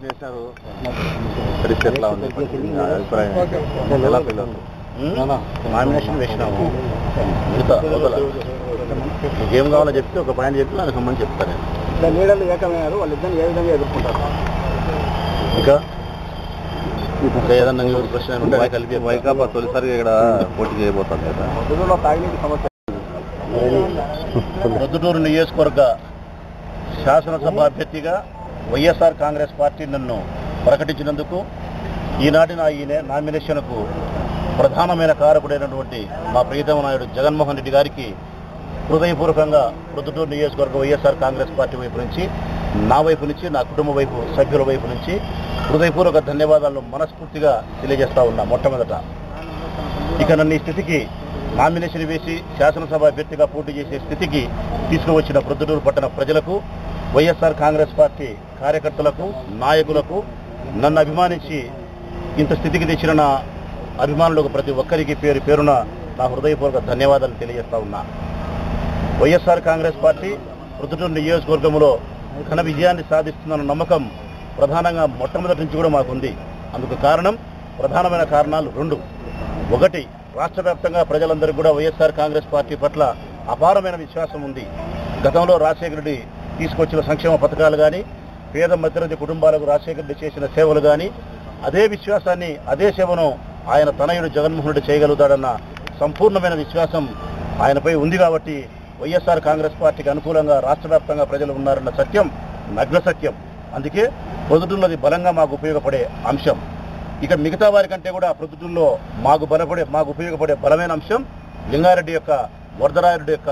Nomination వేసినారు, ఎట్లా ఉంది అభిప్రాయం? ఎలా ఫీల్ అవుతుంది? నామినేషన్ వేసినాము, మిగతా ఏం కావాలో చెప్తే ఒక పాయింట్ చెప్తే దానికి సంబంధించి చెప్తాను. లీడర్లు ఏకమయ్యారు, వాళ్ళిద్దరిని ఏ విధంగా ఎదుర్కొంటారు? ఇంకా ఏదన్నా ప్రశ్న ఉంటే కలిపి వైకాపా తొలిసారిగా ఇక్కడ పోటీ చేయబోతుంది కదా. తాగినీటి సమస్య ప్రొద్దుటూరు నియోజకవర్గ శాసనసభ అభ్యర్థిగా వైఎస్ఆర్ కాంగ్రెస్ పార్టీ నన్ను ప్రకటించినందుకు ఈనాటి ఈ నామినేషన్కు ప్రధానమైన కారకుడైనటువంటి మా ప్రియతమ నాయుడు జగన్మోహన్ రెడ్డి గారికి హృదయపూర్వకంగా ప్రొద్దుటూరు నియోజకవర్గ వైఎస్ఆర్ కాంగ్రెస్ పార్టీ వైపు నుంచి, నా వైపు నుంచి, నా కుటుంబ వైపు సభ్యుల వైపు నుంచి హృదయపూర్వక ధన్యవాదాలను మనస్ఫూర్తిగా తెలియజేస్తా ఉన్నా. మొట్టమొదట ఇక నన్ను ఈ స్థితికి నామినేషన్ వేసి శాసనసభ అభ్యర్థిగా పోటీ చేసే స్థితికి తీసుకువచ్చిన ప్రొద్దుటూరు పట్టణ ప్రజలకు, వైఎస్ఆర్ కాంగ్రెస్ పార్టీ కార్యకర్తలకు, నాయకులకు, నన్ను అభిమానించి ఇంత స్థితికి తెచ్చిన నా అభిమానులకు ప్రతి ఒక్కరికి పేరు పేరున నా హృదయపూర్వక ధన్యవాదాలు తెలియజేస్తా ఉన్నా. వైఎస్ఆర్ కాంగ్రెస్ పార్టీ ప్రొద్దుటూరు నియోజకవర్గంలో ఘన విజయాన్ని సాధిస్తుందన్న నమ్మకం ప్రధానంగా మొట్టమొదటి నుంచి కూడా మాకుంది. అందుకు ప్రధానమైన కారణాలు రెండు. ఒకటి, రాష్ట్ర వ్యాప్తంగా ప్రజలందరికీ కూడా వైఎస్ఆర్ కాంగ్రెస్ పార్టీ పట్ల అపారమైన విశ్వాసం ఉంది. గతంలో రాజశేఖర రెడ్డి తీసుకొచ్చిన సంక్షేమ పథకాలు కానీ, పేద మధ్యతరగతి కుటుంబాలకు రాజశేఖర రెడ్డి చేసిన సేవలు కానీ, అదే విశ్వాసాన్ని, అదే సేవను ఆయన తనయుడు జగన్మోహన్ రెడ్డి చేయగలుగుతాడన్న సంపూర్ణమైన విశ్వాసం ఆయనపై ఉంది. కాబట్టి వైఎస్ఆర్ కాంగ్రెస్ పార్టీకి అనుకూలంగా రాష్ట్ర వ్యాప్తంగా ప్రజలు ఉన్నారన్న సత్యం నగ్న సత్యం. అందుకే ప్రొద్దుటూరులోది బలంగా మాకు ఉపయోగపడే అంశం. ఇక మిగతా వారి కంటే కూడా ప్రొద్దుటూరులో మాకు ఉపయోగపడే బలమైన అంశం లింగారెడ్డి యొక్క, వరదరాయుడు యొక్క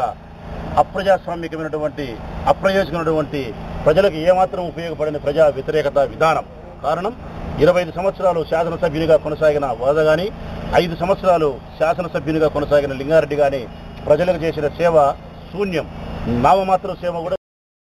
అప్రజాస్వామికమైనటువంటి, అప్రయోజకమైనటువంటి, ప్రజలకు ఏమాత్రం ఉపయోగపడని ప్రజా వ్యతిరేకత విధానం. కారణం 25 సంవత్సరాలు శాసనసభ్యునిగా కొనసాగిన వరద కానీ, 5 సంవత్సరాలు శాసనసభ్యునిగా కొనసాగిన లింగారెడ్డి కానీ ప్రజలకు చేసిన సేవ శూన్యం. నామమాత్రం సేవ కూడా